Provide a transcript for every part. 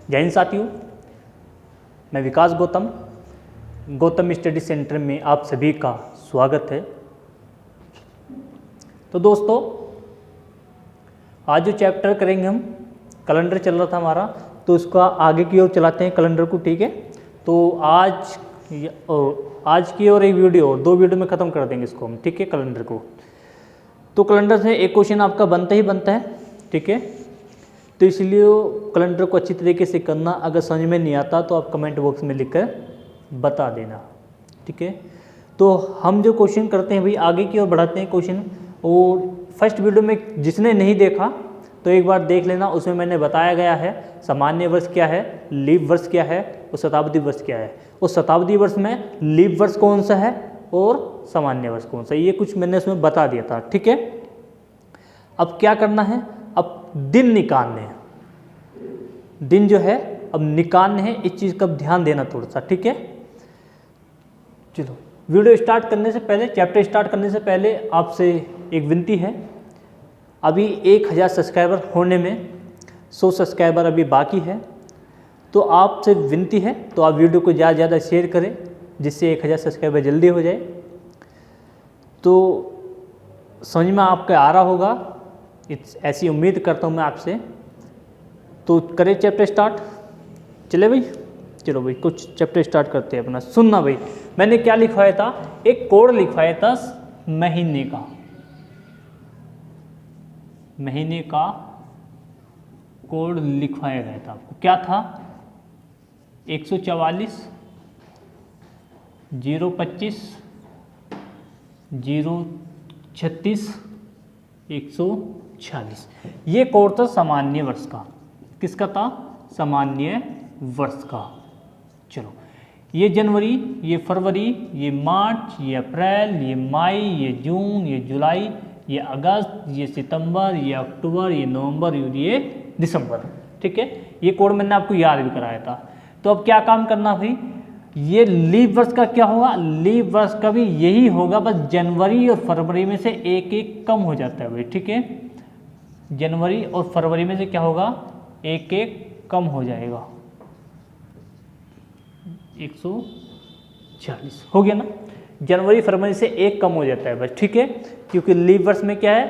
जय हिंद साथियों, मैं विकास गौतम स्टडी सेंटर में आप सभी का स्वागत है। तो दोस्तों, आज जो चैप्टर करेंगे हम, कैलेंडर चल रहा था हमारा, तो उसका आगे की ओर चलाते हैं कैलेंडर को। ठीक है, तो आज की और एक वीडियो और 2 वीडियो में ख़त्म कर देंगे इसको हम। ठीक है, कैलेंडर को। तो कैलेंडर से एक क्वेश्चन आपका बनता ही बनता है। ठीक है, तो इसलिए कैलेंडर को अच्छी तरीके से करना। अगर समझ में नहीं आता तो आप कमेंट बॉक्स में लिखकर बता देना। ठीक है, तो हम जो क्वेश्चन करते हैं भाई, आगे की ओर बढ़ाते हैं क्वेश्चन। और फर्स्ट वीडियो में जिसने नहीं देखा तो एक बार देख लेना, उसमें मैंने बताया गया है सामान्य वर्ष क्या है, लीप वर्ष क्या है और शताब्दी वर्ष क्या है। उस शताब्दी वर्ष में लीप वर्ष कौन सा है और सामान्य वर्ष कौन सा, ये कुछ मैंने उसमें बता दिया था। ठीक है, अब क्या करना है, अब दिन निकालने हैं। दिन जो है अब निकालने हैं, इस चीज़ का ध्यान देना थोड़ा सा। ठीक है, चलो वीडियो स्टार्ट करने से पहले, चैप्टर स्टार्ट करने से पहले आपसे एक विनती है। अभी 1000 सब्सक्राइबर होने में 100 सब्सक्राइबर अभी बाकी है, तो आपसे विनती है तो आप वीडियो को ज़्यादा से ज़्यादा शेयर करें, जिससे 1000 सब्सक्राइबर जल्दी हो जाए। तो समझ में आपका आ रहा होगा, ऐसी उम्मीद करता हूँ मैं आपसे। तो करें चैप्टर स्टार्ट। चले भाई, चलो भाई कुछ चैप्टर स्टार्ट करते हैं अपना। सुनना भाई, मैंने क्या लिखवाया था, एक कोड लिखवाया था महीने का कोड लिखवाया गया था आपको। क्या था, 144 025 036 146। ये कोड था सामान्य वर्ष का। किसका था, सामान्य वर्ष का। चलो, ये जनवरी, ये फरवरी, ये मार्च, ये अप्रैल, ये मई, ये जून, ये जुलाई, ये अगस्त, ये सितंबर, ये अक्टूबर, ये नवंबर, ये दिसंबर। ठीक है, ये कोड मैंने आपको याद भी कराया था। तो अब क्या काम करना भाई, ये लीप वर्ष का क्या होगा, लीप वर्ष का भी यही होगा, बस जनवरी और फरवरी में से एक एक कम हो जाता है भाई। ठीक है, जनवरी और फरवरी में से क्या होगा, एक एक कम हो जाएगा। 140 हो गया ना, जनवरी फरवरी से एक कम हो जाता है बस। ठीक है, क्योंकि लीप वर्ष में क्या है,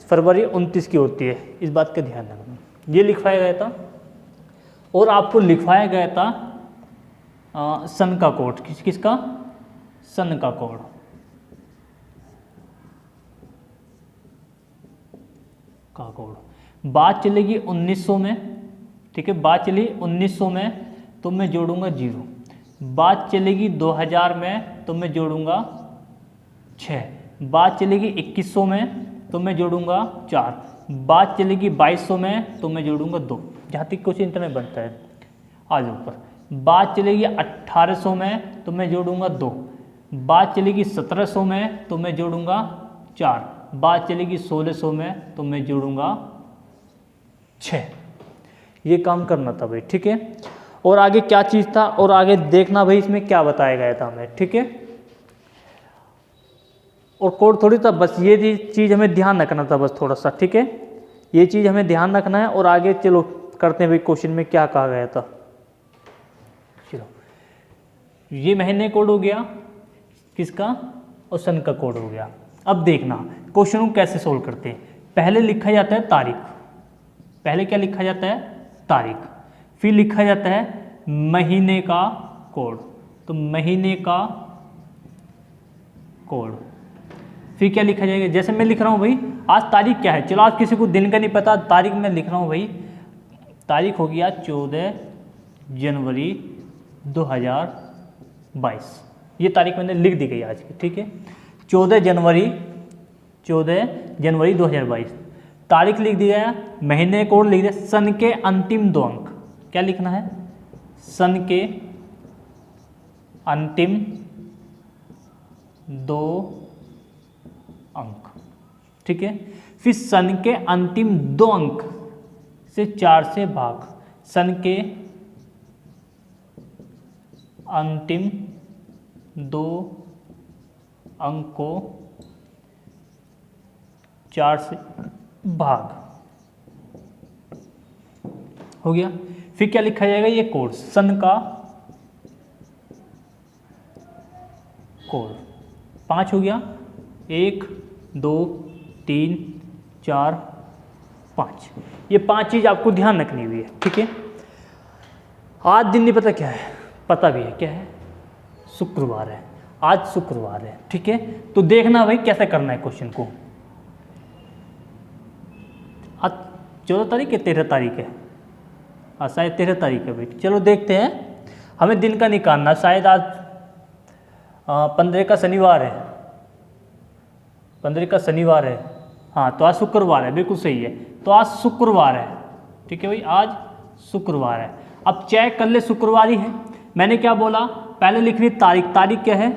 फरवरी 29 की होती है, इस बात का ध्यान रखना। ये लिखवाया गया था। और आपको लिखवाया गया था सन का कोड। किसका, सन का कोड। बात चलेगी 1900 में। ठीक है, बात चली 1900 में तो मैं जोड़ूंगा 0। बात चलेगी 2000 में तो मैं जोड़ूंगा 6। बात चलेगी 2100 में तो मैं जोड़ूंगा 4। बात चलेगी 2200 में तो मैं जोड़ूंगा 2। जहाँ तक क्वेश्चन इंटरनेट बनता है आज ऊपर। बात चलेगी 1800 में तो मैं जोड़ूंगा 2। बात चलेगी 1700 में तो मैं जोड़ूंगा 4। बात चलेगी 1600 में तो मैं जोड़ूंगा 6। ये काम करना था भाई। ठीक है, और आगे क्या चीज़ था, और आगे देखना भाई इसमें क्या बताया गया था हमें। ठीक है, और कोड थोड़ी था, बस ये चीज़ हमें ध्यान रखना था बस थोड़ा सा। ठीक है, ये चीज़ हमें ध्यान रखना है। और आगे चलो करते हैं भाई, क्वेश्चन में क्या कहा गया था। चलो, ये महीने कोड हो गया किसका, और सन का कोड हो गया। अब देखना क्वेश्चन को कैसे सोल्व करते हैं। पहले लिखा जाता है तारीख। पहले क्या लिखा जाता है, तारीख। फिर लिखा जाता है महीने का कोड, तो महीने का कोड। फिर क्या लिखा जाएगा, जैसे मैं लिख रहा हूँ भाई, आज तारीख क्या है। चलो, आज किसी को दिन का नहीं पता, तारीख मैं लिख रहा हूँ भाई। तारीख हो गया 14 जनवरी 2022। ये तारीख मैंने लिख दी गई आज की। ठीक है, 14 जनवरी 2022 तारीख लिख दिया, महीने कोड लिख दिया। सन के अंतिम 2 अंक क्या लिखना है, सन के अंतिम 2 अंक। ठीक है, फिर सन के अंतिम 2 अंक से 4 से भाग। सन के अंतिम 2 अंक को 4 से भाग। हो गया। फिर क्या लिखा जाएगा, ये कोड, सन का कोड 5 हो गया, 1 2 3 4 5, ये 5 चीज़ आपको ध्यान रखनी हुई है, ठीक है। आज दिन नहीं पता क्या है, पता भी है क्या है, शुक्रवार है, आज शुक्रवार है, ठीक है। तो देखना भाई कैसे करना है क्वेश्चन को। आज 14 तारीख है, 13 तारीख है, शायद 13 तारीख है भाई। चलो देखते हैं, हमें दिन का निकालना, शायद आज 15 का शनिवार है, 15 का शनिवार है, हाँ तो आज शुक्रवार है, बिल्कुल सही है। तो आज शुक्रवार है, ठीक है भाई, आज शुक्रवार है। अब चेक कर ले, शुक्रवार ही है। मैंने क्या बोला, पहले लिखनी तारीख, तारीख क्या है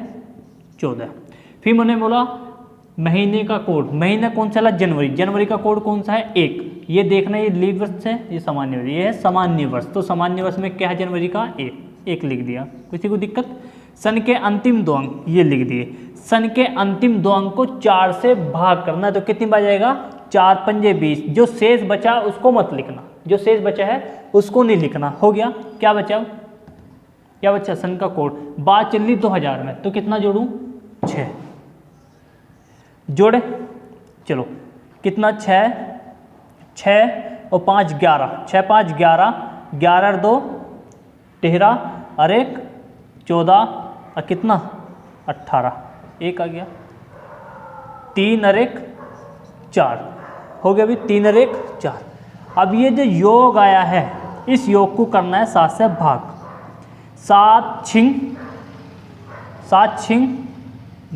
14। फिर मैंने बोला महीने का कोड, महीना कौन सा है, जनवरी, जनवरी का कोड कौन सा है 1। ये देखना, ये लीप वर्ष है, ये सामान्य वर्ष, ये है सामान्य वर्ष। तो सामान्य वर्ष में क्या है, जनवरी का 1 लिख दिया, किसी को दिक्कत। सन के अंतिम 2 अंक ये लिख दिए। सन के अंतिम 2 अंक को 4 से भाग करना है, तो कितनी बार जाएगा, 4 पंजे 20। जो शेष बचा उसको मत लिखना, जो शेष बचा है उसको नहीं लिखना। हो गया, क्या बचा, क्या बचा, सन का कोड। बात चल रही 2000 में, तो कितना जोड़ूं, 6 जोड़े, चलो कितना, 6 और 5 11, 6 5 11, 11 और 2 13 और 1 14 और कितना 18, 1 आ गया, 3 और 1 4 हो गया अभी, 3 और 1 4। अब ये जो योग आया है, इस योग को करना है 7 से भाग। 7 छिंग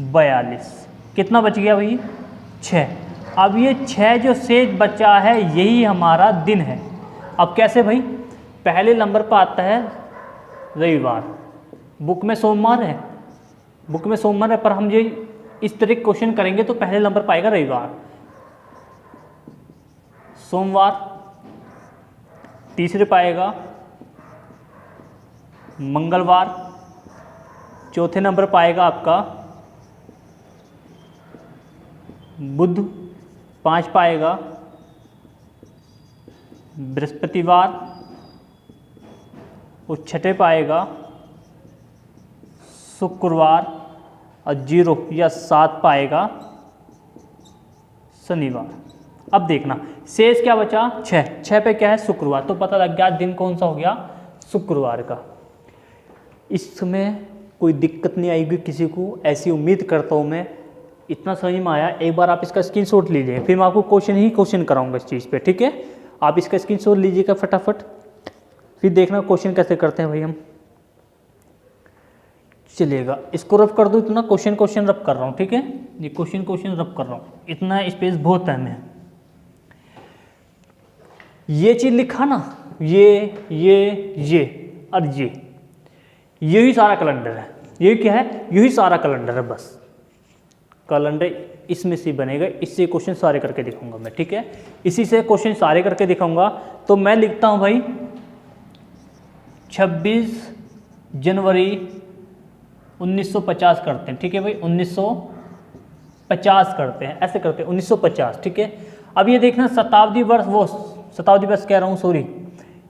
42, कितना बच गया भाई, 6। अब ये 6 जो शेष बचा है यही हमारा दिन है। अब कैसे भाई, पहले नंबर पर आता है रविवार, बुक में सोमवार है, बुक में सोमवार है, पर हम ये इस तरह के क्वेश्चन करेंगे तो पहले नंबर पाएगा रविवार, सोमवार, तीसरे पाएगा मंगलवार, चौथे नंबर पाएगा आपका बुध, 5 पाएगा बृहस्पतिवार, और 6ठे पाएगा शुक्रवार, और 0 या 7 पाएगा शनिवार। अब देखना शेष क्या बचा, 6 पे क्या है, शुक्रवार, तो पता लग गया दिन कौन सा हो गया, शुक्रवार का। इसमें कोई दिक्कत नहीं आएगी किसी को, ऐसी उम्मीद करता हूँ मैं। इतना समझ में आया, एक बार आप इसका स्क्रीनशॉट लीजिए, फिर मैं आपको क्वेश्चन कराऊंगा इस चीज़ पे, ठीक है। आप इसका स्क्रीनशॉट लीजिएगा फटाफट, फिर देखना क्वेश्चन कैसे करते हैं भाई हम। चलिएगा, इसको रब कर दो, इतना क्वेश्चन रब कर रहा हूँ, ठीक है, ये क्वेश्चन रब कर रहा हूँ, इतना स्पेस बहुत है हमें। ये चीज़ लिखा ना, ये और यही सारा कैलेंडर है। ये क्या है, यही सारा कैलेंडर है, बस कैलेंडर इसमें से बनेगा। इससे क्वेश्चन सारे करके दिखाऊंगा मैं, ठीक है, इसी से क्वेश्चन सारे करके दिखाऊंगा। तो मैं लिखता हूं भाई 26 जनवरी 1950 करते हैं, ठीक है भाई, 1950 करते हैं, ऐसे करते हैं 1950, ठीक है। अब ये देखना शताब्दी वर्ष, वो शताब्दी वर्ष कह रहा हूँ, सॉरी,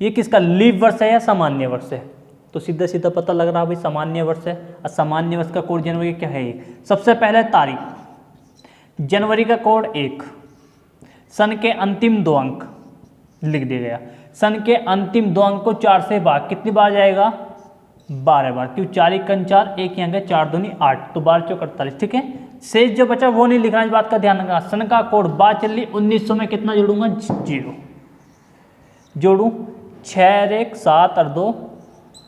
ये किसका लीप वर्ष है या सामान्य वर्ष है, तो सीधा सीधा पता लग रहा है भाई सामान्य वर्ष है। और सामान्य वर्ष का कोड जनवरी क्या है, सबसे पहले तारीख, जनवरी का कोड 1, सन के अंतिम 2 अंक लिख दिया गया। सन के अंतिम 2 अंक को 4 से भाग, कितनी बार जाएगा, 12 बार, क्यों 4 1 4, 1 यहाँ गया, 4 दूनी 8, तो 12 चौक 48, ठीक है। शेष जो बचा वो नहीं लिखना, इस बात का ध्यान रखना। सन का कोड बात चल रही 1900 में कितना जोड़ूंगा, 0 जोड़ूं, 6 और 1 7 और 2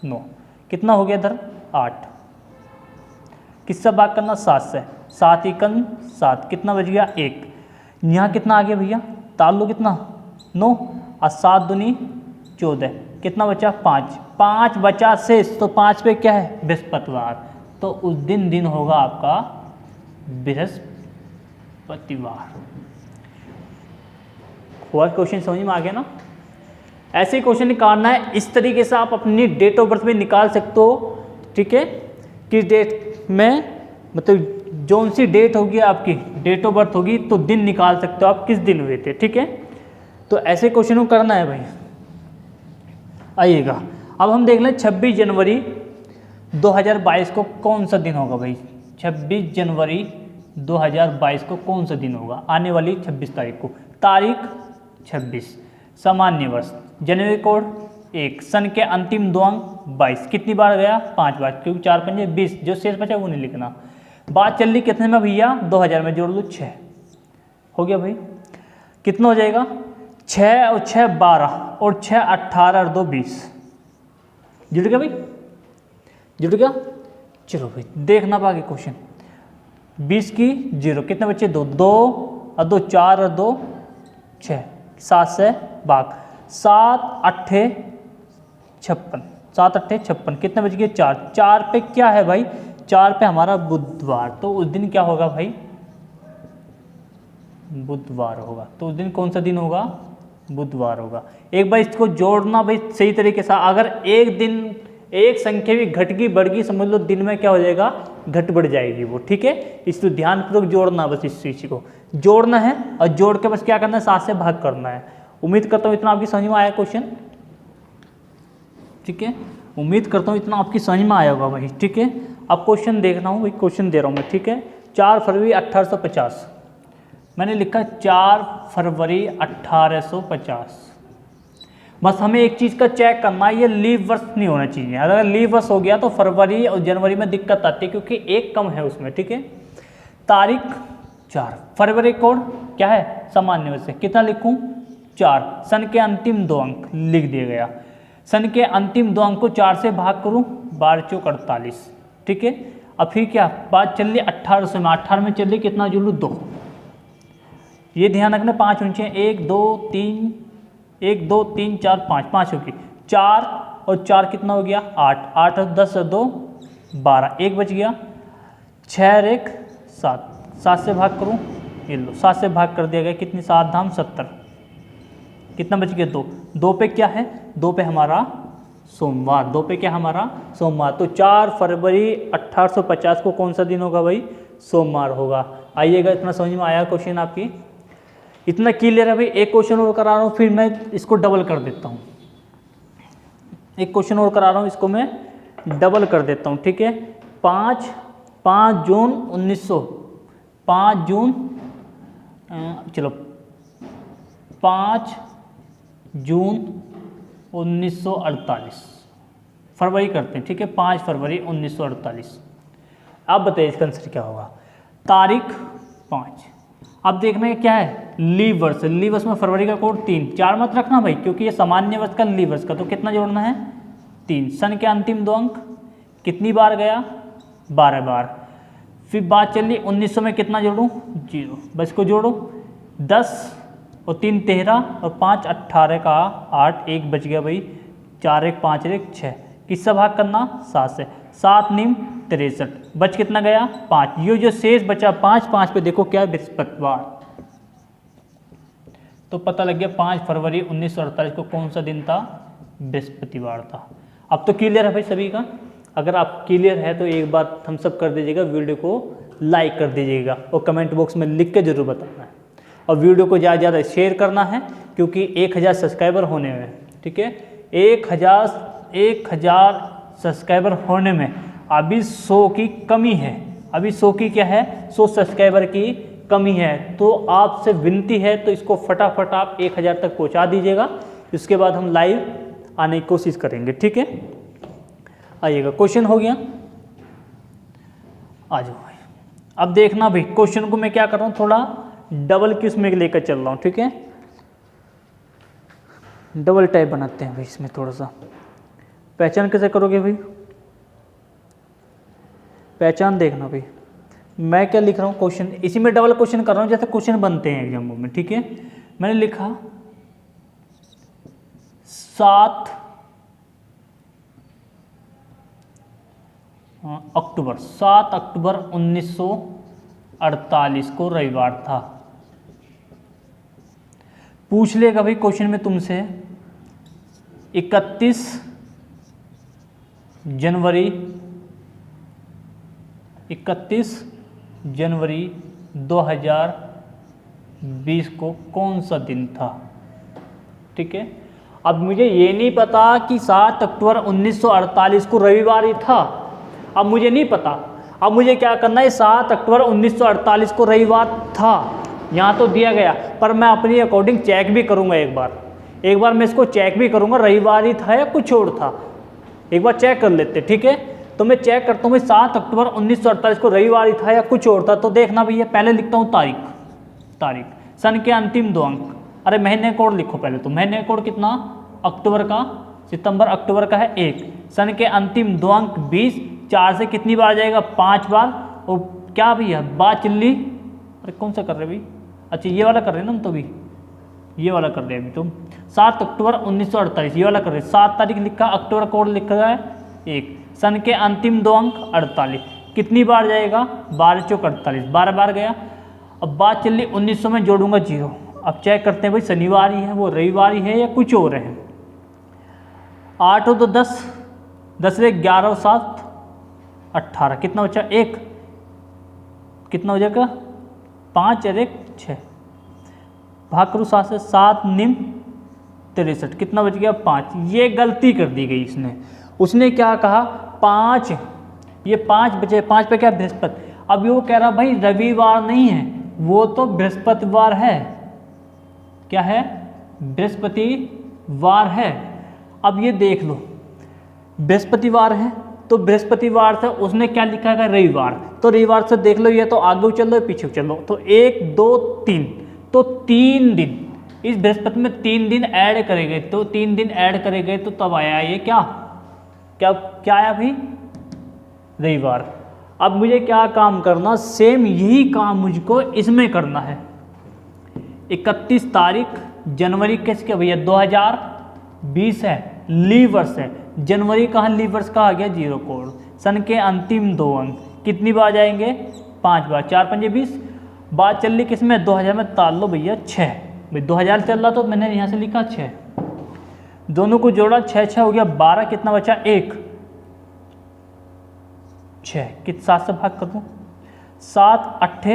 9, कितना हो गया इधर 8, किससे भाग करना 7 से, 7 1 7, कितना बच गया 1, यहाँ कितना आ गया भैया, ताल लो कितना 9 और 7 दूनी 14, कितना बचा 5 बचा शेष, तो 5 पे क्या है बृहस्पतिवार, तो उस दिन होगा आपका बृहस्पतिवार। हुआ क्वेश्चन समझ में आ गया ना। ऐसे ही क्वेश्चन निकालना है, इस तरीके से आप अपनी डेट ऑफ बर्थ में निकाल सकते हो, ठीक है, किस डेट में, मतलब जौन सी डेट होगी आपकी डेट ऑफ बर्थ होगी तो दिन निकाल सकते हो आप किस दिन हुए थे, ठीक है। तो ऐसे क्वेश्चन को करना है भाई। आइएगा अब हम देख लें 26 जनवरी 2022 को कौन सा दिन होगा भाई। 26 जनवरी 2022 को कौन सा दिन होगा, आने वाली 26 तारीख को। तारीख 26, सामान्य वर्ष, जनवरी कोड 1, सन के अंतिम दो अंक 22, कितनी बार गया 5 बार, क्योंकि 4 पंजे 20, जो शेष बचा वो नहीं लिखना। बात चल रही कितने में भैया, 2000 में, जोड़ लो 6, हो गया भाई। कितना हो जाएगा, 6 और 6 12 और 6 18 और 2 20, जुड़ गया भाई, जुड़ गया। चलो भाई देखना बाकी क्वेश्चन। 20 की 0, कितने बच्चे 2 2 और 2 4 और 2 6, 7 से भाग, 7 8 56, 7 8 56, कितने बच गए 4, 4 पे क्या है भाई, 4 पे हमारा बुधवार, तो उस दिन क्या होगा भाई, बुधवार होगा। तो उस दिन कौन सा दिन होगा, बुधवार होगा। एक बार इसको जोड़ना भाई सही तरीके से, अगर एक दिन एक संख्या भी घट गई बढ़ गई, समझ लो दिन में क्या हो जाएगा, घट बढ़ जाएगी वो, ठीक है। इसको ध्यानपूर्वक जोड़ना, बस इस चीज को जोड़ना है और जोड़ के बस क्या करना है, 7 से भाग करना है। उम्मीद करता हूँ इतना आपकी समझ में आया क्वेश्चन, ठीक है। उम्मीद करता हूँ इतना आपकी समझ में आया होगा भाई, ठीक है। अब क्वेश्चन देखना हूँ भाई, क्वेश्चन दे रहा हूँ मैं, ठीक है। 4 फरवरी 1850, मैंने लिखा 4 फरवरी 1850। बस हमें एक चीज़ का चेक करना है, ये लीव वर्ष नहीं होना चाहिए। अगर लीव वर्ष हो गया तो फरवरी और जनवरी में दिक्कत आती है, क्योंकि एक कम है उसमें, ठीक है। तारीख 4, फरवरी कोड क्या है, सामान्य वर्ष है, कितना लिखूं 4, सन के अंतिम 2 अंक लिख दिया गया। सन के अंतिम 2 अंक को 4 से भाग करूं, 12 चौक 48, ठीक है। अब फिर क्या बात चल रही 1800 में, 18 में चल रही कितना जोड़ू 2, ये ध्यान रखना 5 ऊंचे, 1 2 3 1 2 3 4 5, 5 होगी, 4 और 4 कितना हो गया 8, 8 और 10 और 2 12, 1 बच गया, 6 और 1 7, 7 से भाग करूं, ये लो 7 से भाग कर दिया गया, कितनी 7 धाम 70, कितना बच गया 2, 2 पे क्या है, 2 पे हमारा सोमवार, 2 पे क्या हमारा सोमवार। तो 4 फरवरी 1850 को कौन सा दिन होगा भाई, सोमवार होगा। आइएगा, इतना समझ में आया क्वेश्चन आपकी, इतना क्लियर है भाई। एक क्वेश्चन और करा रहा हूँ, फिर मैं इसको डबल कर देता हूँ। एक क्वेश्चन और करा रहा हूँ, इसको मैं डबल कर देता हूँ, ठीक है। 5 जून 1900, 5 जून, चलो 5 जून 1948, फरवरी करते हैं, ठीक है। 5 फरवरी 1948। अब बताइए इसका आंसर क्या होगा। तारीख 5, अब देखना है क्या है, लीव वर्ष। लीव वर्ष में फरवरी का कोड 3, 4 मत रखना भाई, क्योंकि ये सामान्य वर्ष का लीव वर्ष का, तो कितना जोड़ना है 3। सन के अंतिम 2 अंक कितनी बार गया, 12 बार। फिर बात चल रही 1900 में कितना जोड़ूं, 0, बस को जोड़ो, 10 और 3 13 और 5 18 का 8, 1 बच गया भाई, 4 1 5 1 6, किससे भाग करना 7 से, 7 निम 63, बच कितना गया 5। ये जो शेष बचा 5, 5 पे देखो क्या, बृहस्पतिवार। तो पता लग गया 5 फरवरी 1948 को कौन सा दिन था, बृहस्पतिवार था। अब तो क्लियर है भाई सभी का। अगर आप क्लियर है तो एक बार थम्स अप कर दीजिएगा, वीडियो को लाइक कर दीजिएगा और कमेंट बॉक्स में लिख के जरूर बताना है। और वीडियो को ज़्यादा से ज़्यादा शेयर करना है, क्योंकि 1000 सब्सक्राइबर होने में, ठीक है, 1000 सब्सक्राइबर होने में अभी 100 की कमी है। अभी 100 की क्या है, 100 सब्सक्राइबर की कमी है। तो आपसे विनती है, तो इसको फटाफट आप 1000 तक पहुंचा दीजिएगा। इसके बाद हम लाइव आने की कोशिश करेंगे, ठीक है। आइएगा, क्वेश्चन हो गया, आ जाओ भाई। अब देखना भाई, क्वेश्चन को मैं क्या कर रहा हूँ, थोड़ा डबल क्यूज में लेकर चल रहा हूँ, ठीक है। डबल टाइप बनाते हैं भाई इसमें, थोड़ा सा पहचान कैसे करोगे भाई, पहचान देखना भाई। मैं क्या लिख रहा हूँ क्वेश्चन, इसी में डबल क्वेश्चन कर रहा हूँ जैसे क्वेश्चन बनते हैं एग्जामों में, ठीक है। मैंने लिखा 7 अक्टूबर 1948 को रविवार था। पूछ लेगा भाई क्वेश्चन में तुमसे 31 जनवरी 2020 को कौन सा दिन था, ठीक है। अब मुझे ये नहीं पता कि 7 अक्टूबर 1948 को रविवार ही था, अब मुझे नहीं पता। अब मुझे क्या करना है, 7 अक्टूबर 1948 को रविवार था, यहाँ तो दिया गया, पर मैं अपनी अकॉर्डिंग चेक भी करूँगा एक बार मैं इसको चेक भी करूँगा रविवार ही था या कुछ और था, एक बार चेक कर लेते, ठीक है। तो मैं चेक करता हूँ भाई 7 अक्टूबर 1948 को रविवार ही था या कुछ और था। तो देखना भैया, पहले लिखता हूँ तारीख, सन के अंतिम 2 अंक, अरे महीने कोड लिखो पहले, तो महीने कोड कितना, अक्टूबर का, सितंबर अक्टूबर का है 1, सन के अंतिम 2 अंक 20, 4 से कितनी बार जाएगा, 5 बार, और क्या भैया बात चिल्ली, अरे कौन सा कर रहे भाई, अच्छा ये वाला कर रहे हैं ना हम, तो भी ये वाला कर रहे हैं अभी तुम, 7 अक्टूबर 1948 ये वाला कर रहे हैं, 7 तारीख लिखा, अक्टूबर कोड लिखा है 1, सन के अंतिम 2 अंक 48, कितनी बार जाएगा, 12 चौक 48, 12 बार गया। अब बात चल रही 1900 में जोड़ूंगा 0, अब चेक करते हैं भाई शनिवार ही है वो रविवार ही है या कुछ और है। 8 और 2 10, 10 रे 11 और 7 18, कितना बचा 1, कितना हो जाएगा 5 और 1 6, भाग करूँ 7 से, 7 निम 63, कितना बच गया 5। ये गलती कर दी गई इसने, उसने क्या कहा 5, ये 5 बचे, 5 पे क्या बृहस्पति, अब वो कह रहा भाई रविवार नहीं है, वो तो बृहस्पतिवार है, क्या है बृहस्पतिवार है। अब ये देख लो बृहस्पतिवार है, तो बृहस्पतिवार से उसने क्या लिखा है रविवार, तो रविवार से देख लो, ये तो आगे चल लो पीछे चल लो, तो 1 2 3, तो 3 दिन, इस बृहस्पति में 3 दिन ऐड करे गए, तो 3 दिन ऐड करे गए, तो तब आया ये क्या आया भाई रविवार। अब मुझे क्या काम करना, सेम यही काम मुझको इसमें करना है। 31 तारीख जनवरी किसके भैया 2020 है, लीव वर्ष है, जनवरी कहाँ लीव वर्ष का आ गया 0 कोड, सन के अंतिम 2 अंक कितनी बार जाएंगे 5 बार, 4 5 20, बात चल रही किस में 2000 में, ताल लो भैया 6, भाई 2000 चल रहा तो मैंने यहाँ से लिखा 6, दोनों को जोड़ा 6 6 हो गया 12, कितना बचा 1 6, कित 7 से भाग कर दूँ, 7 8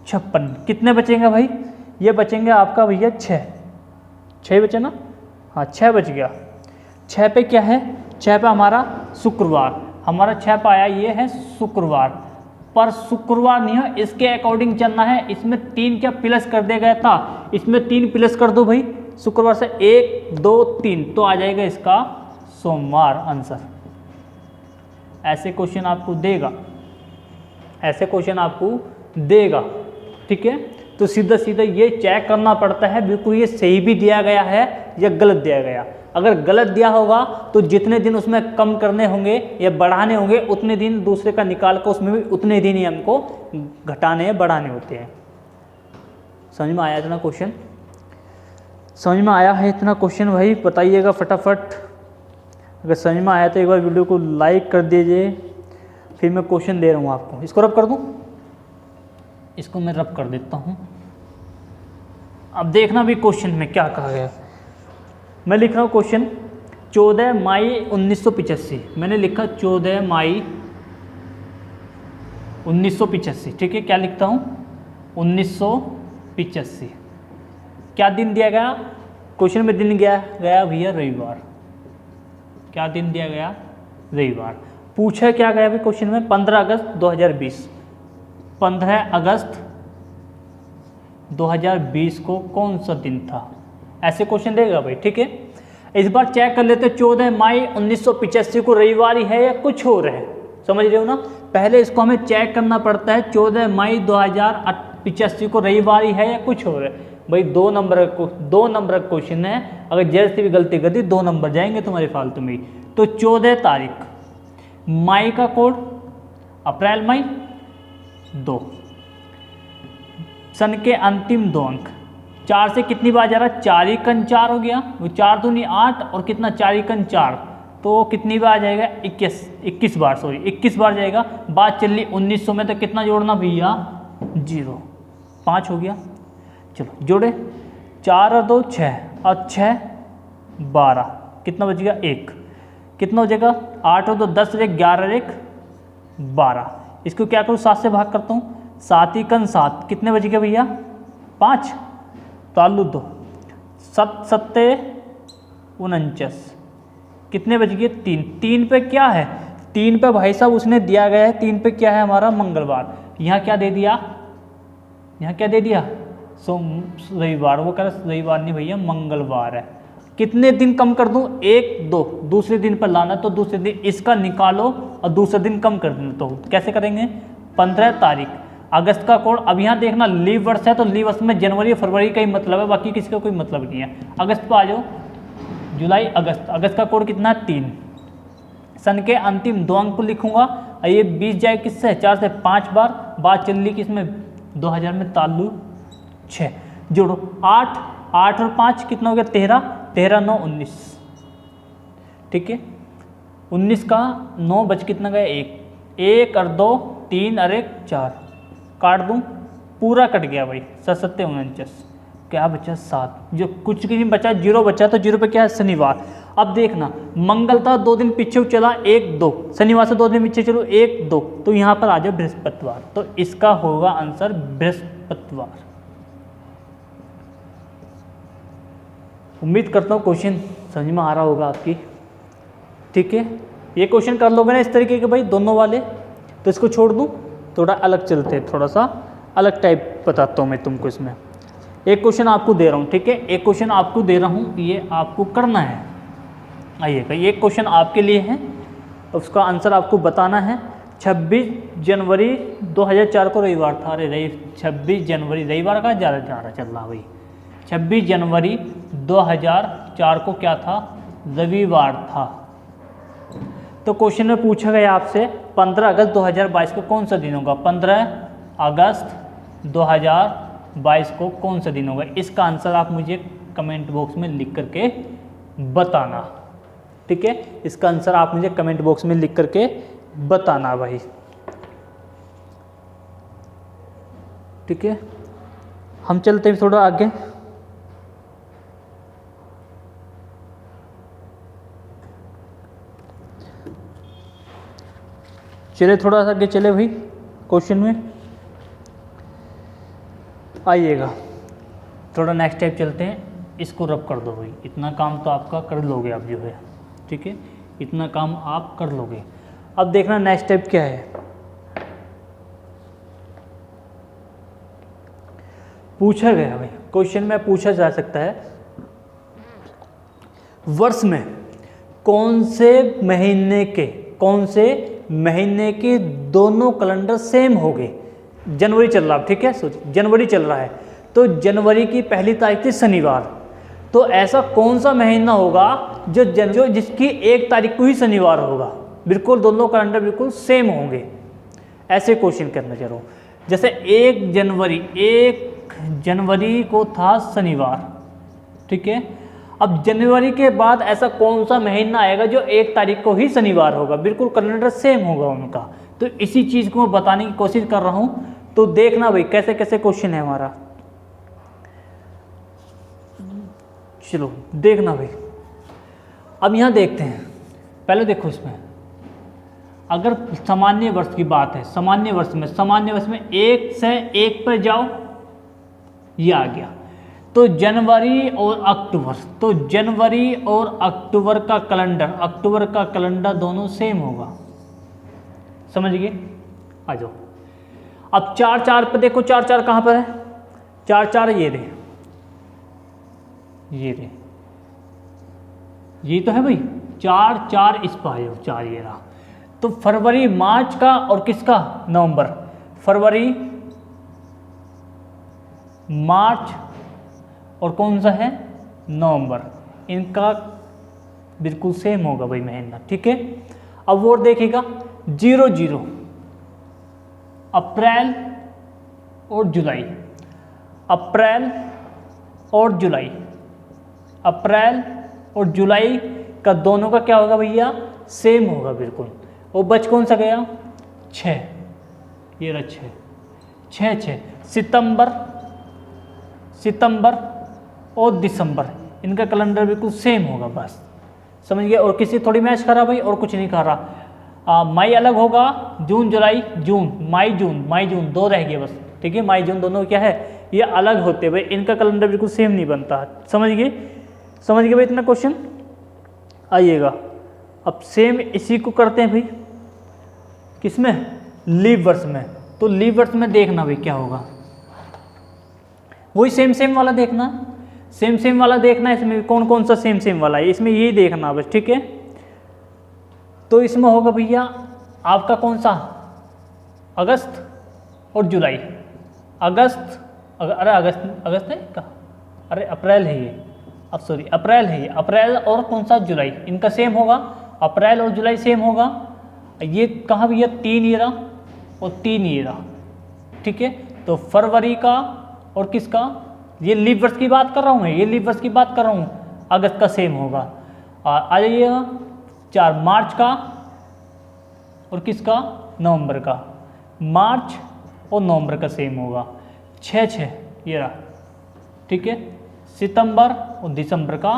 56, कितने बचेंगे भाई, ये बचेंगे आपका भैया 6 बचे ना, हाँ 6 बच गया। 6 पे क्या है, 6 पे हमारा शुक्रवार, हमारा 6 पे आया ये है शुक्रवार, पर शुक्रवार नहीं है, इसके अकॉर्डिंग चलना है, इसमें 3 क्या प्लस कर दिया गया था, इसमें 3 प्लस कर दो भाई, शुक्रवार से 1 2 3, तो आ जाएगा इसका सोमवार आंसर। ऐसे क्वेश्चन आपको देगा, ऐसे क्वेश्चन आपको देगा, ठीक है। तो सीधा सीधा ये चेक करना पड़ता है बिल्कुल ये सही भी दिया गया है या गलत दिया गया। अगर गलत दिया होगा तो जितने दिन उसमें कम करने होंगे या बढ़ाने होंगे उतने दिन दूसरे का निकाल कर उसमें भी उतने दिन ही हमको घटाने या बढ़ाने होते हैं। समझ में आया इतना क्वेश्चन, समझ में आया है इतना क्वेश्चन भाई बताइएगा फटाफट। अगर समझ में आया तो एक बार वीडियो को लाइक कर दीजिए। फिर मैं क्वेश्चन दे रहा हूँ आपको, इसको रब कर दूँ, इसको मैं रब कर देता हूँ। अब देखना भी क्वेश्चन में क्या कहा गया। मैं लिख रहा हूँ क्वेश्चन 14 मई 1985, मैंने लिखा 14 मई 1985, ठीक है। क्या लिखता हूँ 1985, क्या दिन दिया गया क्वेश्चन में, दिन गया भैया रविवार। क्या दिन दिया गया रविवार। पूछा क्या गया भाई क्वेश्चन में 15 अगस्त 2020, 15 अगस्त 2020 को कौन सा दिन था, ऐसे क्वेश्चन देगा भाई, ठीक है। इस बार चेक कर लेते 14 मई 1985 को रविवार ही है या कुछ और है, समझ रहे हो ना। पहले इसको हमें चेक करना पड़ता है 14 मई 2085 को रविवार ही है या कुछ और है। भाई 2 नंबर का क्वेश्चन है, अगर जैसे भी गलती कर दी 2 नंबर जाएंगे तुम्हारे फालतू में। तो 14 तारीख, मई का कोड अप्रैल मई 2, सन के अंतिम 2 अंक, 4 से कितनी बार जा रहा है 4 ही कन 4 हो गया, वो 4 दूनी 8 और कितना 4 ही कन 4, तो कितनी बार जाएगा 21 बार, सॉरी 21 बार जाएगा। बात चल रही 1900 में, तो कितना जोड़ना भैया 0, 5 हो गया। चलो जोड़े 4 और 2 6 और 6 12, कितना बच गया 1, कितना हो जाएगा 8 और 2 10 1 11 1 12। इसको क्या करूँ 7 से भाग करता हूँ, 7 ही कन 7, कितने बच गए भैया 5, तालु 2, 7 7 49, कितने बज गए 3। 3 पे क्या है, 3 पे भाई साहब उसने दिया गया है, 3 पे क्या है हमारा मंगलवार। यहाँ क्या दे दिया, यहाँ क्या दे दिया रविवार, वो कह रहा रविवार नहीं भैया मंगलवार है। कितने दिन कम कर दूं, 1 2, दूसरे दिन पर लाना तो दूसरे दिन इसका निकालो और दूसरे दिन कम कर देना। तो कैसे करेंगे, 15 तारीख अगस्त का कोड। अब यहाँ देखना लीव वर्ष है तो लीव वर्ष में जनवरी फरवरी का ही मतलब है, बाकी किसी का कोई मतलब नहीं है। अगस्त पर आ जाओ, जुलाई अगस्त, अगस्त का कोड कितना है 3। सन के अंतिम 2 अंक को लिखूंगा, ये 20 जाए किससे 4 से 5 बार, बात चल रही किसमें 2000 में, तालु 6 जोड़ो 8, 8 और 5 कितना हो गया 13, 13 9 19, ठीक है। 19 का 9 बच कितना गया 1, 1 और 2 3 और 1 4, काट दूं पूरा कट गया भाई, 7 7 49, क्या बचा 7, जो कुछ नहीं बचा 0 बचा, तो 0 पे क्या है शनिवार। अब देखना मंगल था 2 दिन पीछे चला 1 2, शनिवार से 2 दिन पीछे चलो 1 2, तो यहाँ पर आ जाए बृहस्पतिवार, तो इसका होगा आंसर बृहस्पतिवार। उम्मीद करता हूँ क्वेश्चन समझ में आ रहा होगा आपकी, ठीक है। ये क्वेश्चन कर लोगे ना इस तरीके के भाई दोनों वाले, तो इसको छोड़ दूँ, थोड़ा अलग चलते हैं, थोड़ा सा अलग टाइप बताता हूँ मैं तुमको इसमें। एक क्वेश्चन आपको दे रहा हूँ, ठीक है, एक क्वेश्चन आपको दे रहा हूँ, ये आपको करना है। आइएगा, ये क्वेश्चन आपके लिए है, उसका आंसर आपको बताना है। 26 जनवरी 2004 को रविवार था, अरे 26 जनवरी रविवार का ज़्यादा चल रहा भाई, 26 जनवरी 2004 को क्या था, रविवार था। तो क्वेश्चन में पूछा गया आपसे 15 अगस्त 2022 को कौन सा दिन होगा, 15 अगस्त 2022 को कौन सा दिन होगा। इसका आंसर आप मुझे कमेंट बॉक्स में लिख करके बताना, ठीक है। इसका आंसर आप मुझे कमेंट बॉक्स में लिख करके बताना भाई, ठीक है। हम चलते हैं थोड़ा आगे। चले थोड़ा सा आगे चले भाई क्वेश्चन में, आइएगा थोड़ा नेक्स्ट टाइप चलते हैं। इसको रब कर दो भाई, इतना काम तो आपका कर लोगे आप जो है, ठीक है, इतना काम आप कर लोगे। अब देखना नेक्स्ट स्टेप क्या है। पूछा गया भाई, क्वेश्चन में पूछा जा सकता है वर्ष में कौन से महीने के दोनों कैलेंडर सेम हो गए। जनवरी चल रहा है, ठीक है, सोच जनवरी चल रहा है, तो जनवरी की पहली तारीख थी शनिवार, तो ऐसा कौन सा महीना होगा जो जिसकी 1 तारीख को ही शनिवार होगा, बिल्कुल दोनों कैलेंडर बिल्कुल सेम होंगे। ऐसे क्वेश्चन करना चाह रहा हूँ, जैसे 1 जनवरी को था शनिवार, ठीक है। अब जनवरी के बाद ऐसा कौन सा महीना आएगा जो 1 तारीख को ही शनिवार होगा, बिल्कुल कैलेंडर सेम होगा उनका। तो इसी चीज़ को मैं बताने की कोशिश कर रहा हूँ, तो देखना भाई कैसे कैसे क्वेश्चन है हमारा। चलो देखना भाई, अब यहाँ देखते हैं। पहले देखो इसमें अगर सामान्य वर्ष की बात है, सामान्य वर्ष में 1 से 1 पर जाओ, ये आ गया। तो जनवरी और अक्टूबर, तो जनवरी और अक्टूबर का कैलेंडर दोनों सेम होगा, समझ गए। आ जाओ अब 4 पे देखो, 4 कहाँ पर है, 4 ये रहे, ये तो है भाई, 4 इस पर आए, 4 ये रहा। तो फरवरी मार्च का और किसका नवंबर, फरवरी मार्च और कौन सा है नवंबर, इनका बिल्कुल सेम होगा भाई महीना, ठीक है। अब वो देखिएगा 0 अप्रैल और जुलाई, अप्रैल और जुलाई का दोनों का क्या होगा भैया, सेम होगा बिल्कुल। और बच कौन सा गया 6, ये रहा 6 सितंबर और दिसंबर, इनका कैलेंडर बिल्कुल सेम होगा, बस समझ गए। और किसी थोड़ी मैच कर रहा भाई, और कुछ नहीं कर रहा। मई अलग होगा, जून जुलाई जून, मई जून 2 रह गए बस, ठीक है। मई जून दोनों क्या है, ये अलग होते भाई, इनका कैलेंडर बिल्कुल सेम नहीं बनता, समझ गए भाई इतना क्वेश्चन। आइएगा, अब सेम इसी को करते हैं भाई किसमें, लीप वर्ष में। तो लीप वर्ष में देखना भाई क्या होगा, वही सेम सेम वाला देखना, सेम सेम वाला देखना। इसमें कौन कौन सा सेम सेम वाला है, इसमें यही देखना बस, ठीक है। तो इसमें होगा भैया आपका कौन सा, अगस्त और जुलाई। अगस्त, अरे अगस्त है का, अरे अप्रैल है ये, अब सॉरी अप्रैल है ये, अप्रैल और कौन सा, जुलाई, इनका सेम होगा, अप्रैल और जुलाई सेम होगा। ये कहाँ भैया, 3 ईयरा और 3 ईयरा, ठीक है। तो फरवरी का और किसका, ये लीप वर्ष की बात कर रहा हूँ मैं, ये लीप वर्ष की बात कर रहा हूँ, अगस्त का सेम होगा। आ जाइएगा 4 मार्च का और किसका, नवंबर का, मार्च और नवंबर का सेम होगा। 6 ये रहा, ठीक है। सितंबर और दिसंबर का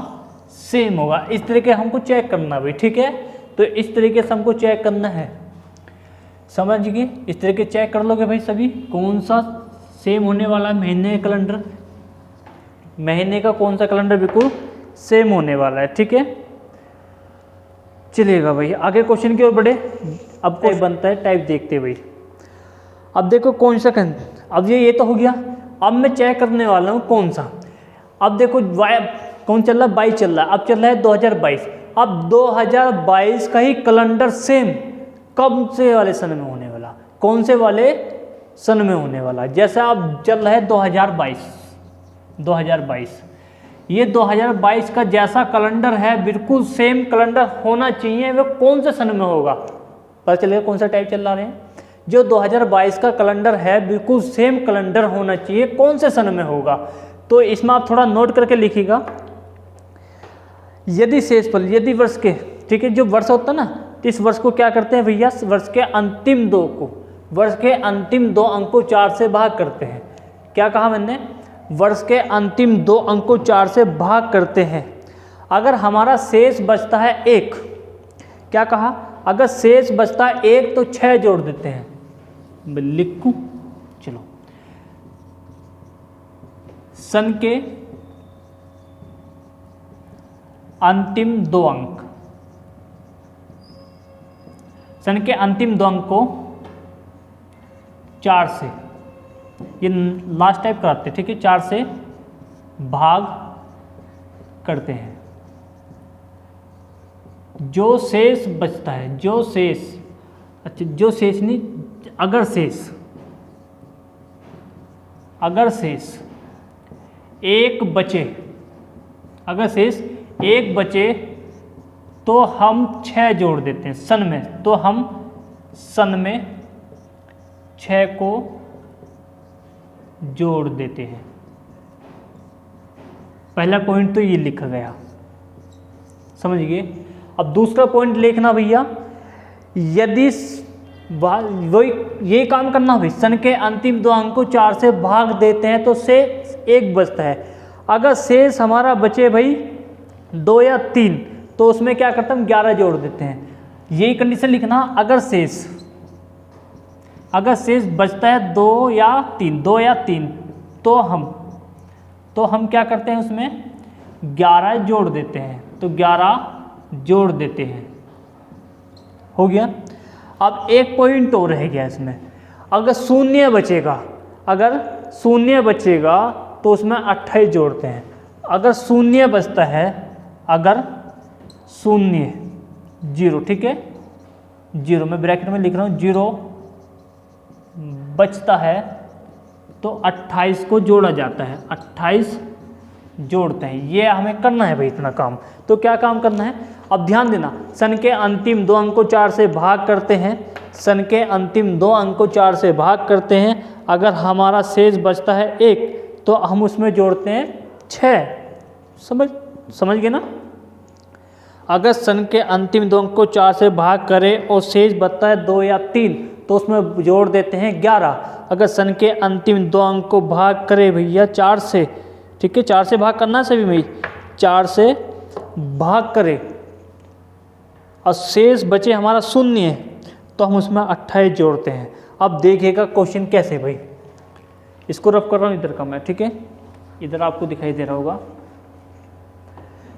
सेम होगा। इस तरीके हमको चेक करना भाई, ठीक है। तो इस तरीके से हमको चेक करना है, समझ गए। इस तरीके चेक कर लोगे भाई सभी, कौन सा सेम होने वाला है महीने का कैलेंडर, महीने का कौन सा कैलेंडर बिल्कुल सेम होने वाला है, ठीक है। चलिएगा भाई आगे क्वेश्चन की ओर बढ़े। अब कोई बनता है टाइप देखते भाई। अब देखो कौन सा अब ये तो हो गया। अब मैं चेक करने वाला हूँ कौन सा, अब देखो कौन चल रहा है, 22 चल रहा है, अब चल रहा है 2022। अब 2022 का ही कैलेंडर सेम कब से वाले सन में होने वाला, कौन से वाले सन में होने वाला, जैसे अब चल रहा है 2022, ये 2022 का जैसा कैलेंडर है बिल्कुल सेम कैलेंडर होना चाहिए। वो कौन से सन में होगा, पता चलेगा कौन सा टाइप चल रहा है। जो 2022 का कैलेंडर है बिल्कुल सेम कैलेंडर होना चाहिए, कौन से सन में होगा। तो इसमें आप थोड़ा नोट करके लिखिएगा। यदि शेषफल, यदि वर्ष के, ठीक है, जो वर्ष होता है ना, तो इस वर्ष को क्या करते हैं भैया, वर्ष के अंतिम 2 को, वर्ष के अंतिम 2 अंक को 4 से भाग करते हैं। क्या कहा मैंने, वर्ष के अंतिम 2 अंक को 4 से भाग करते हैं। अगर हमारा शेष बचता है 1, क्या कहा, अगर शेष बचता है 1 तो 6 जोड़ देते हैं। लिखूं, चलो, सन के अंतिम 2 अंक, सन के अंतिम 2 अंक को 4 से, ये लास्ट टाइप कराते हैं, ठीक है, 4 से भाग करते हैं। जो शेष बचता है, जो शेष, अच्छा जो शेष नहीं, अगर शेष, अगर शेष 1 बचे, अगर शेष 1 बचे तो हम 6 जोड़ देते हैं सन में, तो हम सन में 6 को जोड़ देते हैं। पहला पॉइंट तो ये लिखा गया, समझ गए। अब दूसरा पॉइंट लिखना भैया, यदि वही ये काम करना भाई, सन के अंतिम 2 अंक को 4 से भाग देते हैं तो शेष 1 बचता है। अगर शेष हमारा बचे भाई 2 या 3 तो उसमें क्या करते हैं, हम 11 जोड़ देते हैं। यही कंडीशन लिखना, अगर शेष बचता है 2 या 3 तो हम क्या करते हैं, उसमें 11 जोड़ देते हैं। तो 11 जोड़ देते हैं, हो गया। अब एक पॉइंट और रह गया इसमें, अगर शून्य बचेगा तो उसमें 28 जोड़ते हैं। अगर शून्य बचता है, अगर शून्य 0, ठीक है, 0 मैं ब्रैकेट में लिख रहा हूँ, 0 बचता है तो 28 को जोड़ा जाता है, 28 जोड़ते हैं। ये हमें करना है भाई इतना काम। तो क्या काम करना है, अब ध्यान देना, सन के अंतिम 2 अंक को 4 से भाग करते हैं, सन के अंतिम 2 अंक को 4 से भाग करते हैं। अगर हमारा शेष बचता है 1 तो हम उसमें जोड़ते हैं 6। समझ गए ना। अगर सन के अंतिम 2 अंक को 4 से भाग करें और शेष बचता है 2 या 3 तो उसमें जोड़ देते हैं 11। अगर सन के अंतिम 2 अंक को भाग करें भैया 4 से, ठीक है, 4 से भाग करना है सभी में, 4 से भाग करें और शेष बचे हमारा 0 तो हम उसमें 28 जोड़ते हैं। अब देखिएगा क्वेश्चन कैसे भाई, इसको रफ कर रहा हूँ इधर का मैं, ठीक है, इधर आपको दिखाई दे रहा होगा।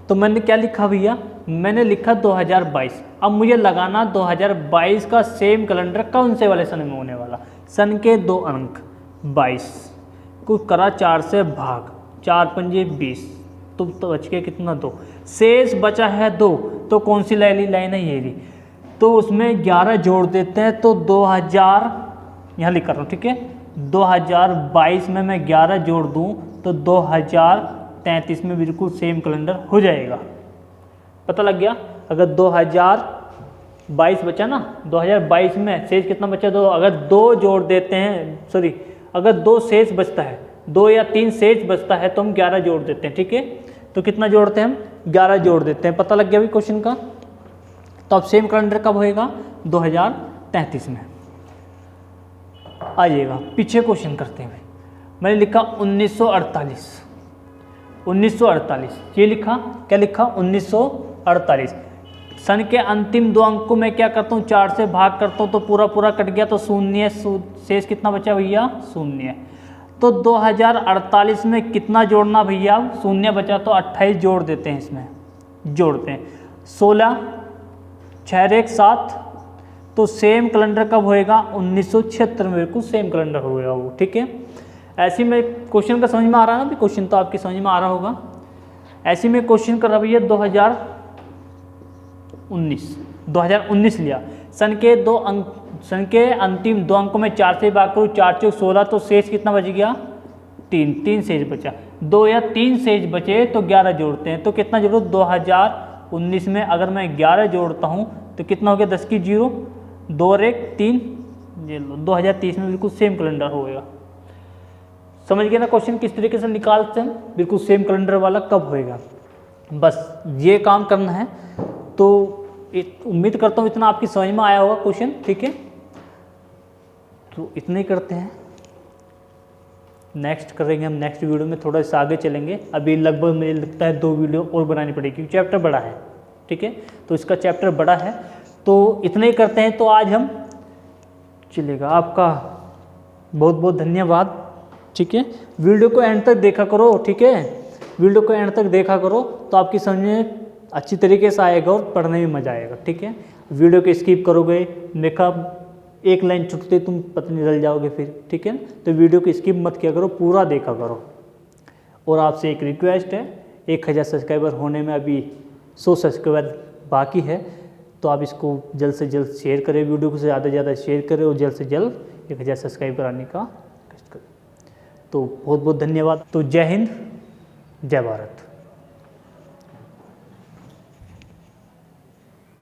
तो मैंने क्या लिखा भैया, मैंने लिखा 2022। अब मुझे लगाना 2022 का सेम कैलेंडर कौन से वाले सन में होने वाला। सन के 2 अंक 22 को करा 4 से भाग, 4 पंजे 20, तो बच के कितना 2, शेष बचा है 2, तो कौन सी लाइन है ये रही, तो उसमें 11 जोड़ देते हैं तो 2000 यहाँ लिख कर रहा हूँ, ठीक है। 2022 में मैं 11 जोड़ दूँ तो 2033 में बिल्कुल सेम कैलेंडर हो जाएगा। पता लग गया। अगर 2022 बचा ना, 2022 में शेष कितना बचा, 2, अगर 2 जोड़ देते हैं, सॉरी अगर 2 शेष बचता है, 2 या 3 शेष बचता है तो हम 11 जोड़ देते हैं, ठीक है। तो कितना जोड़ते हैं हम, 11 जोड़ देते हैं। पता लग गया अभी क्वेश्चन का। तो अब सेम कैलेंडर कब होएगा, 2033 में। आइएगा पीछे क्वेश्चन करते हैं। मैंने लिखा 1948, ये लिखा, क्या लिखा 1948। सन के अंतिम 2 अंक को मैं क्या करता हूँ, 4 से भाग करता हूँ तो पूरा पूरा कट गया, तो शून्य, शेष कितना बचा भैया, शून्य। तो 2048 में कितना जोड़ना भैया, शून्य बचा तो 28 जोड़ देते हैं, इसमें जोड़ते हैं 16, 6 1 7, तो सेम कैलेंडर कब होएगा, 1976 में बिल्कुल सेम कैलेंडर होएगा वो, ठीक है। ऐसे में क्वेश्चन का समझ में आ रहा है ना, भी क्वेश्चन तो आपके समझ में आ रहा होगा। ऐसे में क्वेश्चन कर रहा भैया 2019 लिया, सन के अंतिम 2 अंकों में 4 से भाग करूँ, 4 4 16, तो शेष कितना बच गया, 3 शेष बचा, 2 या 3 शेष बचे तो 11 जोड़ते हैं, तो कितना जोड़ो, 2019 में अगर मैं 11 जोड़ता हूँ तो कितना हो गया, 10 की 0, 2 और 1 3, ये लो 2030 में बिल्कुल सेम कैलेंडर होएगा। समझ गए ना क्वेश्चन किस तरीके से निकालते हैं, बिल्कुल सेम कैलेंडर वाला कब होएगा। बस ये काम करना है। तो उम्मीद करता हूँ इतना आपकी समझ में आया होगा क्वेश्चन, ठीक है। तो इतना ही करते हैं, नेक्स्ट करेंगे हम नेक्स्ट वीडियो में, थोड़ा सा आगे चलेंगे। अभी लगभग मुझे लगता है 2 वीडियो और बनानी पड़ेगी क्योंकि चैप्टर बड़ा है, ठीक है। तो इसका चैप्टर बड़ा है, तो इतना ही करते हैं। तो आज हम चलेगा, आपका बहुत बहुत धन्यवाद, ठीक है। वीडियो को एंड तक देखा करो, ठीक है। वीडियो को एंड तक देखा करो तो आपकी समझ में अच्छी तरीके से आएगा और पढ़ने में मज़ा आएगा, ठीक है। वीडियो को स्किप करोगे, मेकअप एक लाइन छुटते तुम पता नहीं निकल जाओगे फिर, ठीक है। तो वीडियो को स्किप मत किया करो, पूरा देखा करो। और आपसे एक रिक्वेस्ट है, 1000 सब्सक्राइबर होने में अभी 100 सब्सक्राइबर बाकी है, तो आप इसको जल्द से जल्द शेयर करें, वीडियो को ज़्यादा से ज़्यादा शेयर करें और जल्द से जल्द 1000 सब्सक्राइब कराने का कष्ट करें। तो बहुत बहुत धन्यवाद। तो जय हिंद, जय भारत।